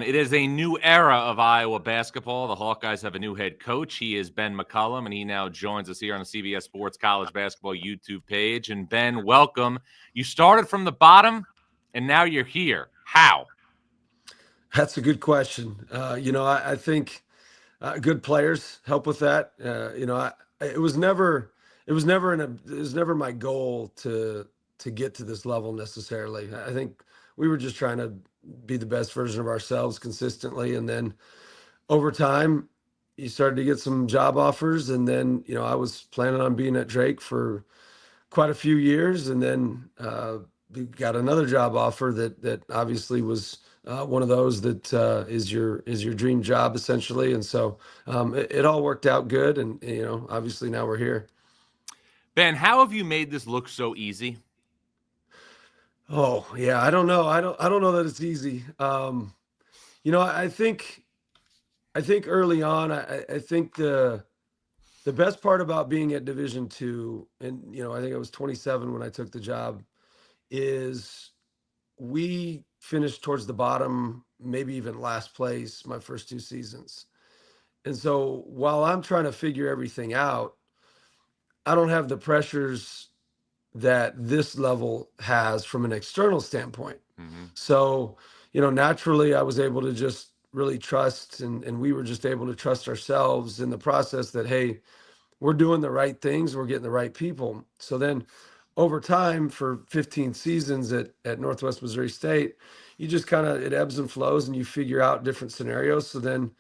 It is a new era of Iowa basketball. The Hawkeyes have a new head coach. He is Ben McCollum, and he now joins us here on the CBS Sports College Basketball YouTube page. And Ben, welcome. You started from the bottom, and now you're here. How? That's a good question. I think good players help with that. It was never my goal to get to this level necessarily. I think we were just trying to be the best version of ourselves consistently, and then over time, you started to get some job offers, and then I was planning on being at Drake for quite a few years, and then we got another job offer that obviously was one of those that is your dream job essentially, and so it all worked out good, and obviously now we're here. Ben, how have you made this look so easy? Oh yeah, I don't know. I don't know that it's easy. I think early on, I think the best part about being at Division II, and I think I was 27 when I took the job, is we finished towards the bottom, maybe even last place my first two seasons. And so while I'm trying to figure everything out, I don't have the pressures that this level has from an external standpoint. Mm-hmm. So, naturally I was able to just really trust, and we were just able to trust ourselves in the process that, hey, we're doing the right things, we're getting the right people. So then over time, for 15 seasons at Northwest Missouri State, you just kind of, it ebbs and flows and you figure out different scenarios. So then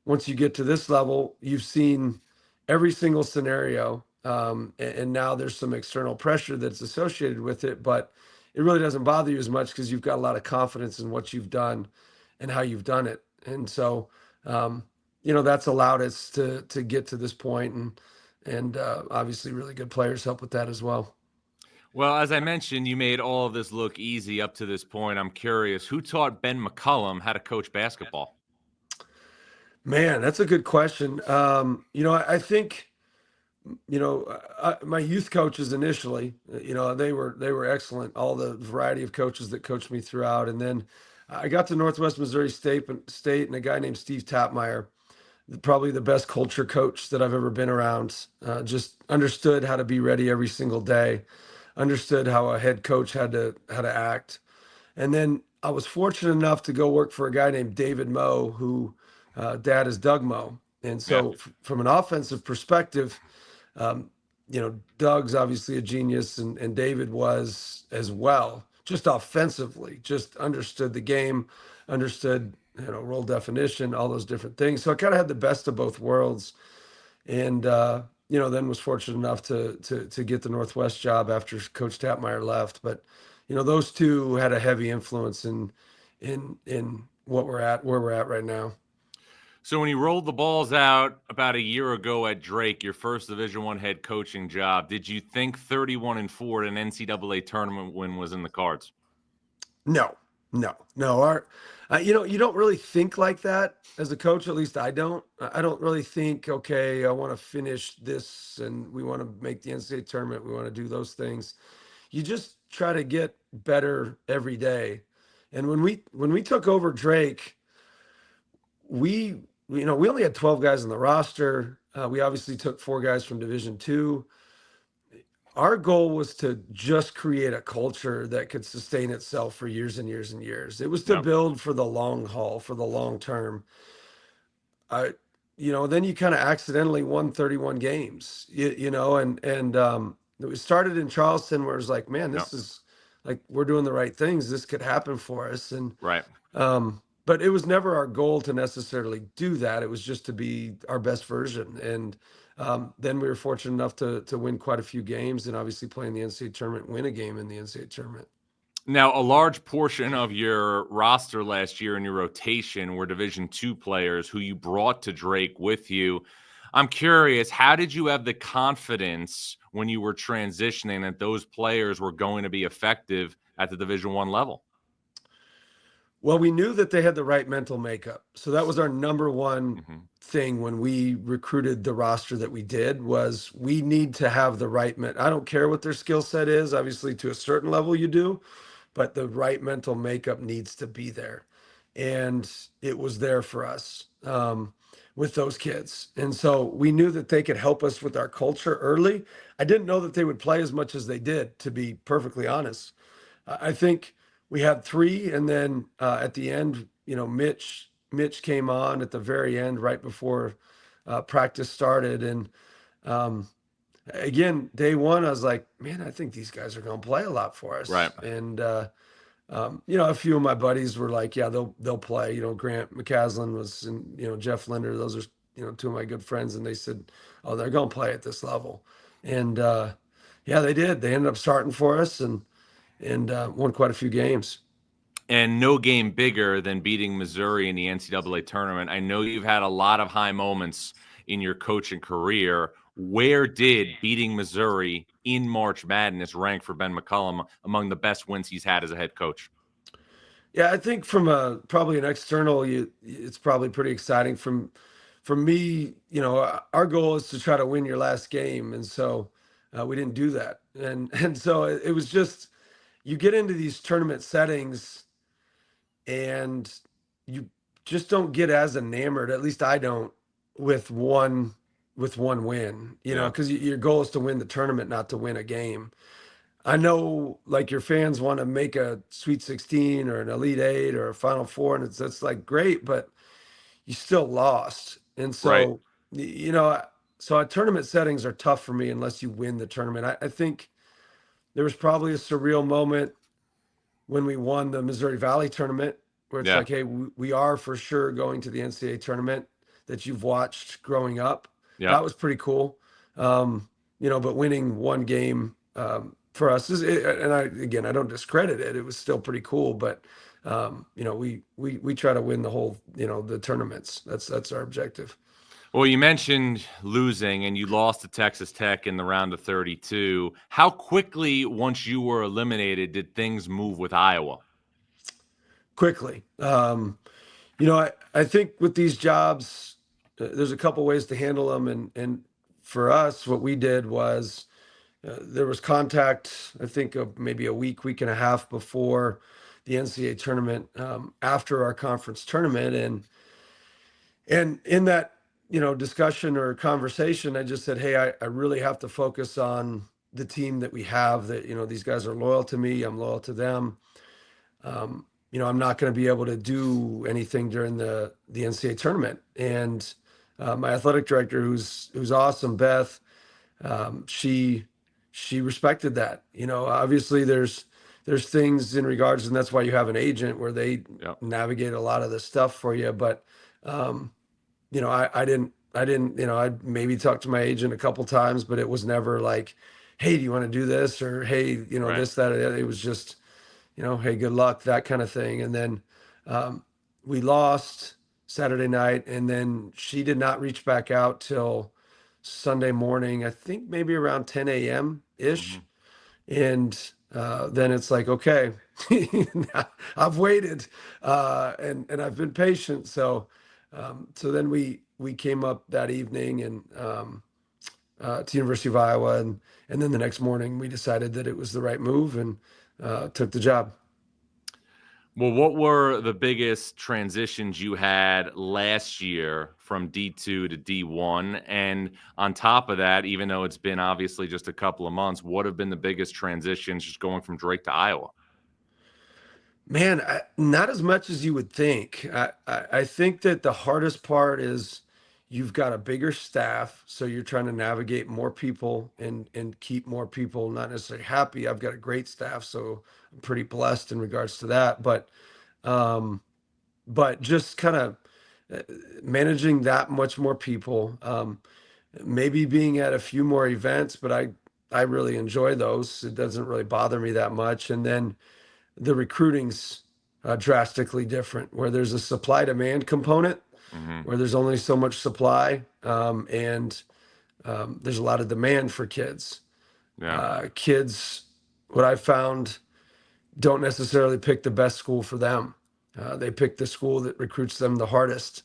once you get to this level, you've seen every single scenario. And now there's some external pressure that's associated with it, but it really doesn't bother you as much because you've got a lot of confidence in what you've done and how you've done it. And so, that's allowed us to get to this point, and obviously really good players help with that as well. Well, as I mentioned, you made all of this look easy up to this point. I'm curious, who taught Ben McCollum how to coach basketball? Man, that's a good question. I think, my youth coaches initially, they were excellent. All the variety of coaches that coached me throughout, and then I got to Northwest Missouri State, and a guy named Steve Tapmeyer, probably the best culture coach that I've ever been around. Just understood how to be ready every single day, understood how a head coach had to act. And then I was fortunate enough to go work for a guy named David Moe, who dad is Doug Moe. And Yeah. so from an offensive perspective, Doug's obviously a genius, and David was as well. Just offensively, just understood the game, understood role definition, all those different things. So I kind of had the best of both worlds, and then was fortunate enough to get the Northwest job after Coach Tapmeyer left. But those two had a heavy influence in where we're at right now. So when you rolled the balls out about a year ago at Drake, your first Division I head coaching job, did you think 31-4 at an NCAA tournament win was in the cards? No, no, no. You don't really think like that as a coach. At least I don't. I don't really think, okay, I want to finish this, and we want to make the NCAA tournament. We want to do those things. You just try to get better every day. And when we took over Drake, we only had 12 guys on the roster. We obviously took 4 guys from Division II. Our goal was to just create a culture that could sustain itself for years and years and years. It was to Yeah. build for the long haul, for the long term. Then you kind of accidentally won 31 games, and we started in Charleston, where it was like, man, Yeah. this is like, we're doing the right things. This could happen for us. And, Right. but it was never our goal to necessarily do that. It was just to be our best version. And then we were fortunate enough to win quite a few games, and obviously play in the NCAA tournament, win a game in the NCAA tournament. Now, a large portion of your roster last year in your rotation were Division II players who you brought to Drake with you. I'm curious, how did you have the confidence when you were transitioning that those players were going to be effective at the Division I level? Well, we knew that they had the right mental makeup. So that was our number one Mm-hmm. thing when we recruited the roster that we did, was we need to have the right I don't care what their skill set is. Obviously, to a certain level you do, but the right mental makeup needs to be there. and it was there for us with those kids. And so we knew that they could help us with our culture early. I didn't know that they would play as much as they did, to be perfectly honest. I think we had three, and then at the end, Mitch came on at the very end, right before practice started, and again, day one, I was like, man, I think these guys are going to play a lot for us. Right. And a few of my buddies were like, yeah, they'll play. Grant McCaslin was, and Jeff Linder. Those are two of my good friends, and they said, oh, they're going to play at this level. And yeah, they did. They ended up starting for us and won quite a few games. And no game bigger than beating Missouri in the NCAA tournament. I know you've had a lot of high moments in your coaching career. Where did beating Missouri in March Madness rank for Ben McCollum among the best wins he's had as a head coach? Yeah, I think from probably an external, it's probably pretty exciting. From me, our goal is to try to win your last game, and so we didn't do that, and so it was just, you get into these tournament settings and you just don't get as enamored, at least I don't, with one win, because your goal is to win the tournament, not to win a game. I know, like, your fans want to make a Sweet 16 or an Elite Eight or a Final Four, and that's like great, but you still lost. And so, Right. So tournament settings are tough for me unless you win the tournament. I think there was probably a surreal moment when we won the Missouri Valley tournament, where it's Yeah. like, hey, we are for sure going to the NCAA tournament that you've watched growing up. Yeah. That was pretty cool. But winning one game for us and I don't discredit it. It was still pretty cool, but we try to win the whole, the tournaments. That's our objective. Well, you mentioned losing, and you lost to Texas Tech in the round of 32. How quickly, once you were eliminated, did things move with Iowa? Quickly. I think with these jobs, there's a couple ways to handle them. And for us, what we did was there was contact, I think, of maybe a week and a half before the NCAA tournament, after our conference tournament. And in that, discussion or conversation, I just said, hey, I really have to focus on the team that we have, that, these guys are loyal to me. I'm loyal to them. I'm not going to be able to do anything during the NCAA tournament. And my athletic director, who's awesome, Beth, she respected that. Obviously there's things in regards, and that's why you have an agent, where they navigate a lot of the stuff for you. But I didn't, I'd maybe talk to my agent a couple times, but it was never like, hey, do you want to do this? Or, hey, Right. this, that, it was just, hey, good luck, that kind of thing. And then we lost Saturday night, and then she did not reach back out till Sunday morning, I think maybe around 10 a.m. ish. And then it's like, okay, I've waited and I've been patient. So then we came up that evening and to University of Iowa, and then the next morning we decided that it was the right move and took the job. Well, what were the biggest transitions you had last year from D2 to D1? And on top of that, even though it's been obviously just a couple of months, what have been the biggest transitions just going from Drake to Iowa? Man, not as much as you would think. I think that the hardest part is you've got a bigger staff, so you're trying to navigate more people and keep more people not necessarily happy. I've got a great staff, so I'm pretty blessed in regards to that. But just kind of managing that much more people, maybe being at a few more events, but I really enjoy those. It doesn't really bother me that much. And then the recruiting's drastically different, where there's a supply demand component, where there's only so much supply, and there's a lot of demand for kids. Kids, what I found, don't necessarily pick the best school for them. They pick the school that recruits them the hardest,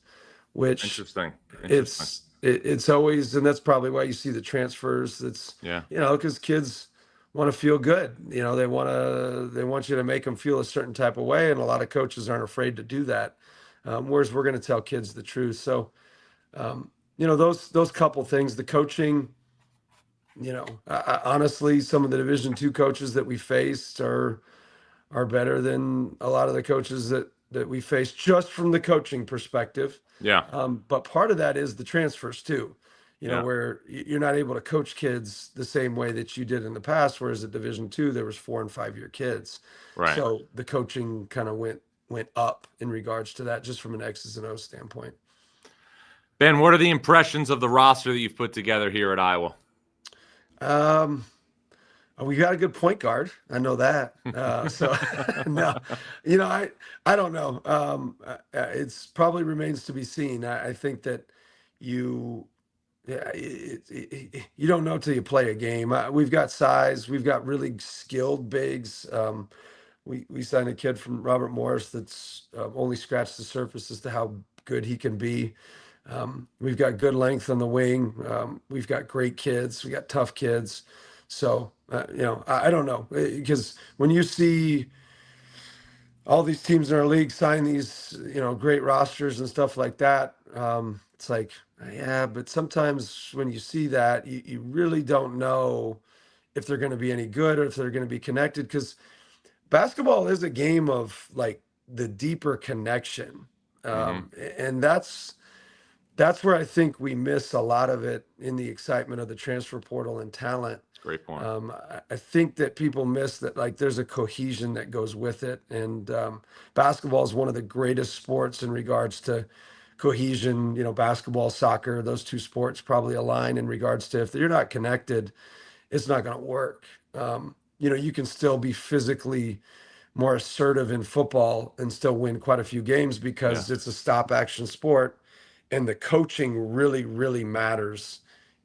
which Interesting. it's always, and that's probably why you see the transfers. It's, because kids want to feel good. They want you to make them feel a certain type of way, and a lot of coaches aren't afraid to do that. Whereas we're going to tell kids the truth. So, those couple things, the coaching. Honestly, some of the Division II coaches that we faced are better than a lot of the coaches that we face just from the coaching perspective. Yeah. But part of that is the transfers too, Yeah. where you're not able to coach kids the same way that you did in the past, whereas at Division II, there was 4 and 5 year kids. Right. So the coaching kind of went up in regards to that, just from an X's and O's standpoint. Ben, what are the impressions of the roster that you've put together here at Iowa? We got a good point guard. I know that. So no, I don't know. It's probably remains to be seen. I think that you don't know till you play a game. We've got size. We've got really skilled bigs. We signed a kid from Robert Morris that's only scratched the surface as to how good he can be. We've got good length on the wing. We've got great kids. We got tough kids. So, I don't know, because when you see all these teams in our league sign these, great rosters and stuff like that, it's like, yeah, but sometimes when you see that, you really don't know if they're going to be any good or if they're going to be connected, because basketball is a game of like the deeper connection. And that's where I think we miss a lot of it in the excitement of the transfer portal and talent. Great point. I think that people miss that, like, there's a cohesion that goes with it. And basketball is one of the greatest sports in regards to cohesion. Basketball, soccer, those two sports probably align in regards to, if you're not connected, it's not going to work. You can still be physically more assertive in football and still win quite a few games because it's a stop action sport. And the coaching really, really matters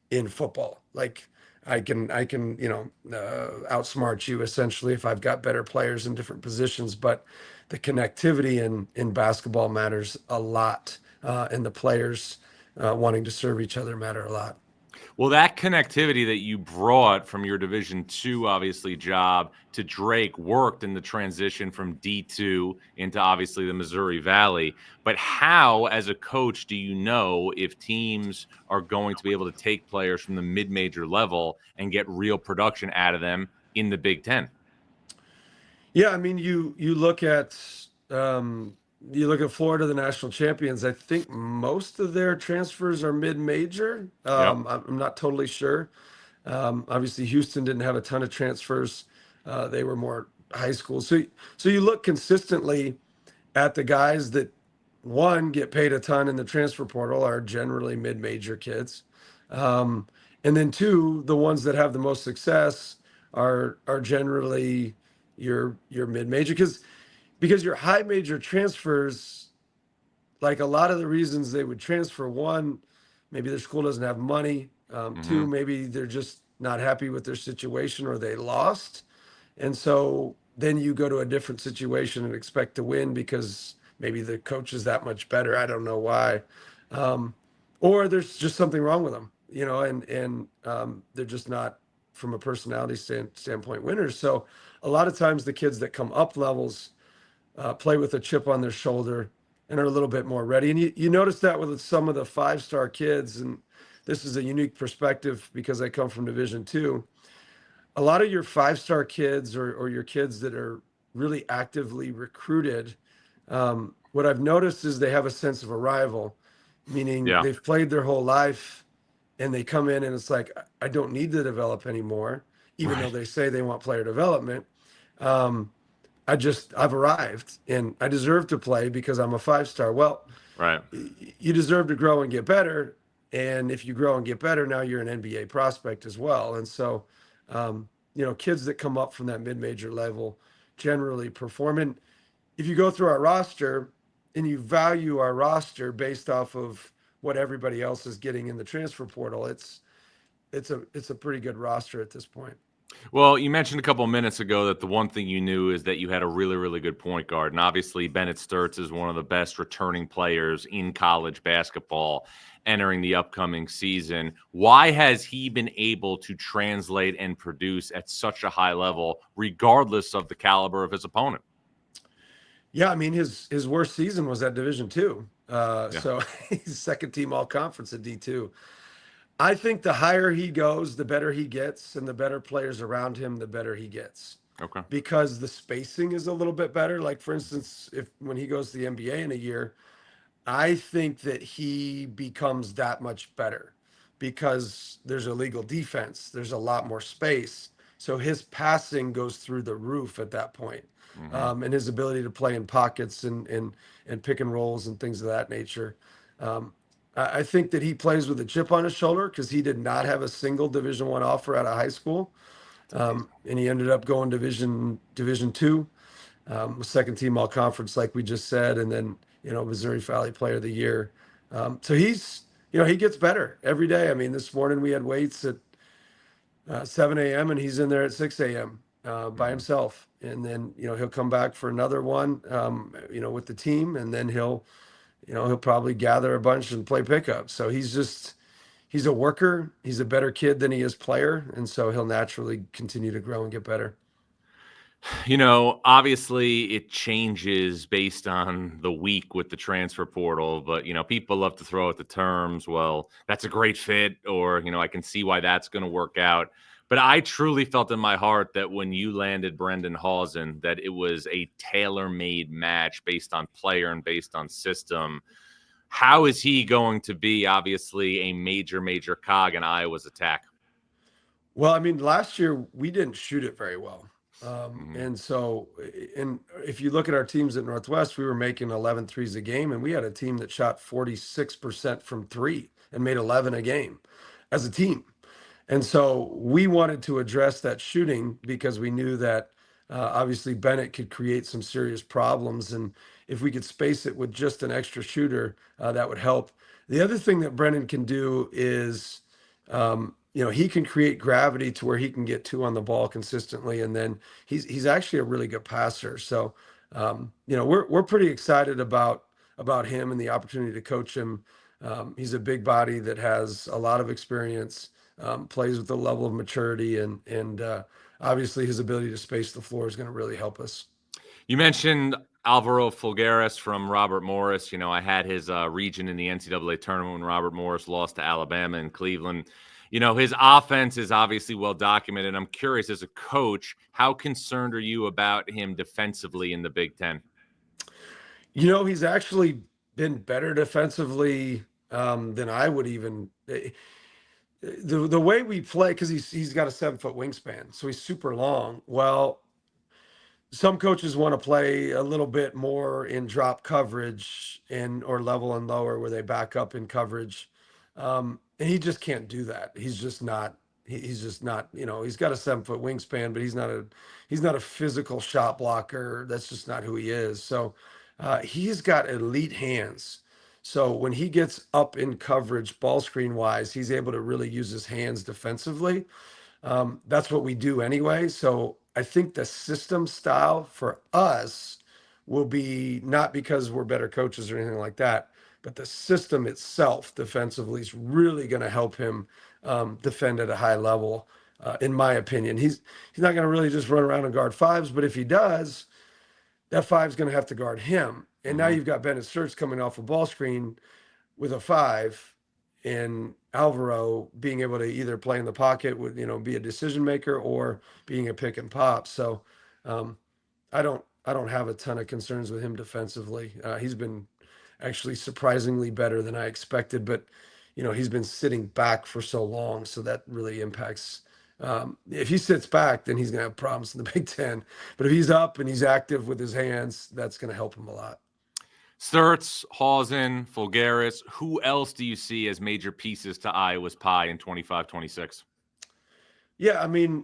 in football. Like, I can outsmart you essentially if I've got better players in different positions, but the connectivity in basketball matters a lot, and the players wanting to serve each other matter a lot. Well, that connectivity that you brought from your Division II, obviously, job to Drake worked in the transition from D2 into, obviously, the Missouri Valley. But how, as a coach, do you know if teams are going to be able to take players from the mid-major level and get real production out of them in the Big Ten? Yeah, I mean, you look at Florida, the national champions. I think most of their transfers are mid-major. I'm not totally sure. Obviously, Houston didn't have a ton of transfers. They were more high school. So you look consistently at the guys that, one, get paid a ton in the transfer portal are generally mid-major kids. And then two, the ones that have the most success are generally your mid-major, because your high major transfers, like, a lot of the reasons they would transfer, one, maybe their school doesn't have money. Two, maybe they're just not happy with their situation or they lost. And so then you go to a different situation and expect to win because maybe the coach is that much better. I don't know why. Or there's just something wrong with them, and they're just not, from a personality standpoint, winners. So a lot of times the kids that come up levels play with a chip on their shoulder and are a little bit more ready. And you notice that with some of the 5-star kids, and this is a unique perspective because I come from Division II. A lot of your 5-star kids or your kids that are really actively recruited, what I've noticed is they have a sense of arrival, meaning they've played their whole life and they come in and it's like, I don't need to develop anymore, even though they say they want player development. I've arrived and I deserve to play because I'm a 5-star. Well, you deserve to grow and get better. And if you grow and get better, now you're an NBA prospect as well. And so, kids that come up from that mid-major level generally perform. And if you go through our roster and you value our roster based off of what everybody else is getting in the transfer portal, it's a pretty good roster at this point. Well, you mentioned a couple of minutes ago that the one thing you knew is that you had a really, really good point guard. And obviously, Bennett Sturtz is one of the best returning players in college basketball entering the upcoming season. Why has he been able to translate and produce at such a high level, regardless of the caliber of his opponent? Yeah, I mean his worst season was at Division II. Yeah. So he's second team all conference at D2. I think the higher he goes, the better he gets, and the better players around him, the better he gets. Okay. Because the spacing is a little bit better. Like for instance, if when he goes to the NBA in a year, I think that he becomes that much better because there's a legal defense, there's a lot more space. So his passing goes through the roof at that point. Hmm. And his ability to play in pockets and pick and rolls and things of that nature. I think that he plays with a chip on his shoulder because he did not have a single Division I offer out of high school, and he ended up going Division II, second team all conference, like we just said, and then Missouri Valley Player of the Year. So he's he gets better every day. I mean, this morning we had weights at 7 a.m. and he's in there at 6 a.m. By Hmm. himself, and then he'll come back for another one, with the team, and then he'll probably gather a bunch and play pickup. So he's a worker. He's a better kid than he is player, and so he'll naturally continue to grow and get better. Obviously it changes based on the week with the transfer portal, but people love to throw out the terms, well, that's a great fit, or I can see why that's going to work out. But I truly felt in my heart that when you landed Brendan Hausen, that it was a tailor-made match based on player and based on system. How is he going to be obviously a major, major cog in Iowa's attack? Well, I mean, last year we didn't shoot it very well. Mhm. And so, and if you look at our teams at Northwest, we were making 11 threes a game, and we had a team that shot 46% from three and made 11 a game as a team. And so we wanted to address that shooting because we knew that obviously Bennett could create some serious problems. And if we could space it with just an extra shooter, that would help. The other thing that Brennan can do is, he can create gravity to where he can get two on the ball consistently. And then he's actually a really good passer. So, we're pretty excited about him and the opportunity to coach him. He's a big body that has a lot of experience, plays with a level of maturity, and obviously his ability to space the floor is going to really help us. You mentioned Alvaro Fulggeras from Robert Morris. I had his region in the NCAA tournament when Robert Morris lost to Alabama and Cleveland. His offense is obviously well documented. I'm curious, as a coach, how concerned are you about him defensively in the Big Ten? He's actually been better defensively than I would even. The way we play, because he's got a 7 foot wingspan, so he's super long. Well, some coaches want to play a little bit more in drop coverage and or level and lower where they back up in coverage, and he just can't do that. He's just not. He's got a 7 foot wingspan, but he's not a physical shot blocker. That's just not who he is. So he's got elite hands. So when he gets up in coverage, ball screen wise, he's able to really use his hands defensively. That's what we do anyway. So I think the system style for us will be not because we're better coaches or anything like that, but the system itself defensively is really going to help him defend at a high level. In my opinion, he's not going to really just run around and guard fives, but if he does, that five's going to have to guard him. And now Hmm. you've got Bennett Sturtz coming off a ball screen with a five, and Alvaro being able to either play in the pocket with be a decision maker or being a pick and pop. So um, I don't have a ton of concerns with him defensively. He's been actually surprisingly better than I expected, but he's been sitting back for so long, so that really impacts. If he sits back, then he's going to have problems in the Big Ten. But if he's up and he's active with his hands, that's going to help him a lot. Sturtz, Hausen, Fulggeras. Who else do you see as major pieces to Iowa's pie in 25-26? Yeah, I mean,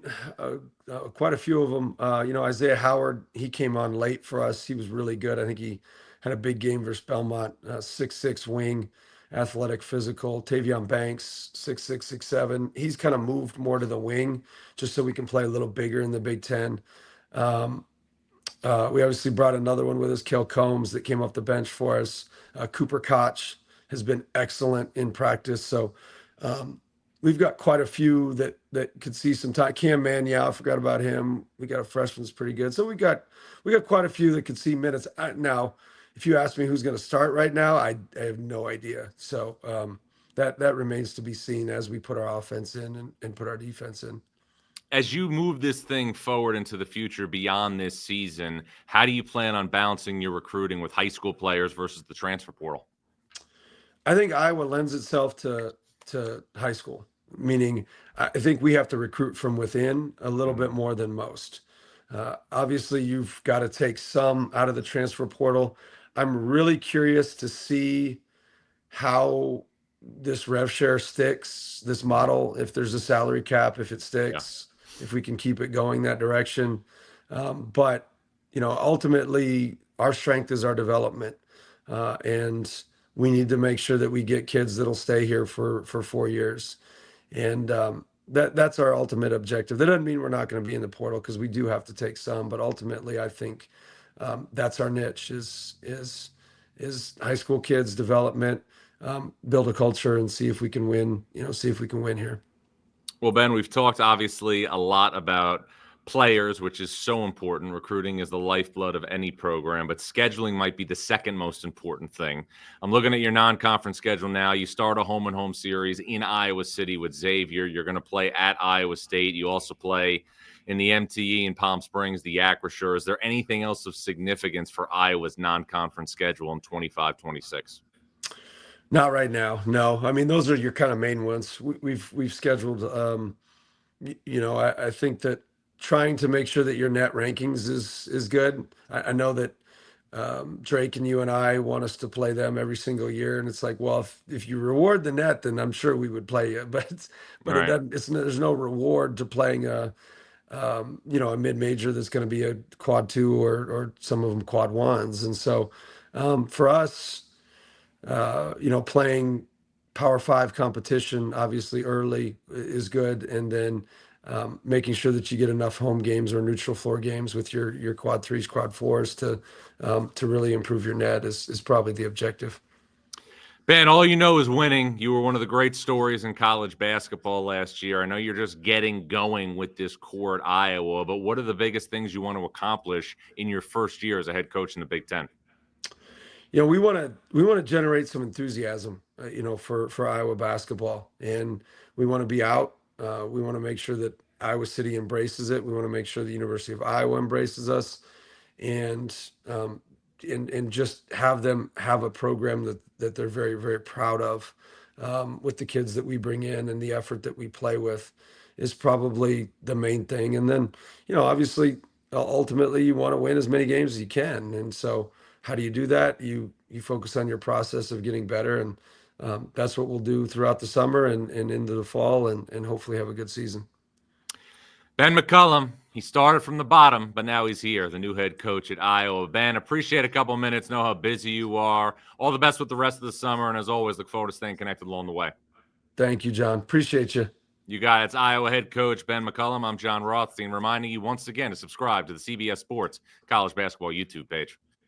quite a few of them. Isaiah Howard, he came on late for us. He was really good. I think he had a big game versus Belmont, 6'6" wing, athletic, physical. Tavion Banks, 6'6", 6'7". He's kind of moved more to the wing just so we can play a little bigger in the Big Ten. We obviously brought another one with us, Kel Combs, that came off the bench for us. Cooper Koch has been excellent in practice. So we've got quite a few that could see some time. Cam Manyow, I forgot about him. We got a freshman that's pretty good. So we got quite a few that could see minutes. Now, if you ask me who's going to start right now, I have no idea. So that remains to be seen as we put our offense in and put our defense in. As you move this thing forward into the future beyond this season, how do you plan on balancing your recruiting with high school players versus the transfer portal? I think Iowa lends itself to high school, meaning I think we have to recruit from within a little bit more than most. Obviously, you've got to take some out of the transfer portal. I'm really curious to see how this rev share sticks, this model, if there's a salary cap, if it sticks, if we can keep it going that direction. But, ultimately, our strength is our development. And we need to make sure that we get kids that'll stay here for 4 years. And that's our ultimate objective. That doesn't mean we're not going to be in the portal, because we do have to take some. But ultimately, I think that's our niche is high school kids development, build a culture, and see if we can win, see if we can win here. Well, Ben, we've talked obviously a lot about players, which is so important. Recruiting is the lifeblood of any program, but scheduling might be the second most important thing. I'm looking at your non-conference schedule now. You start a home-and-home series in Iowa City with Xavier. You're going to play at Iowa State. You also play in the MTE in Palm Springs, the Acrisure. Is there anything else of significance for Iowa's non-conference schedule in 25-26? Not right now. No. I mean, those are your kind of main ones. We've scheduled, I think that trying to make sure that your net rankings is good. I know that Drake and you and I want us to play them every single year, and it's like, well, if you reward the net, then I'm sure we would play you. But Right. It doesn't. There's no reward to playing a mid-major that's going to be a quad 2 or some of them quad 1s. And so for us, playing Power 5 competition obviously early is good, and then making sure that you get enough home games or neutral floor games with your quad 3s, quad 4s to really improve your net is probably the objective. Ben, all you know is winning. You were one of the great stories in college basketball last year. I know you're just getting going with this core at Iowa, but what are the biggest things you want to accomplish in your first year as a head coach in the Big Ten? We want to generate some enthusiasm, for Iowa basketball, and we want to be out. We want to make sure that Iowa City embraces it. We want to make sure the University of Iowa embraces us, and just have them have a program that they're very, very proud of, with the kids that we bring in and the effort that we play with is probably the main thing. And then, obviously, ultimately you want to win as many games as you can. And so how do you do that? You focus on your process of getting better. And that's what we'll do throughout the summer and into the fall, and hopefully have a good season. Ben McCollum, he started from the bottom, but now he's here, the new head coach at Iowa. Ben, appreciate a couple minutes, know how busy you are. All the best with the rest of the summer, and as always, look forward to staying connected along the way. Thank you, John. Appreciate you. You got it. It's Iowa head coach Ben McCollum. I'm John Rothstein, reminding you once again to subscribe to the CBS Sports College Basketball YouTube page.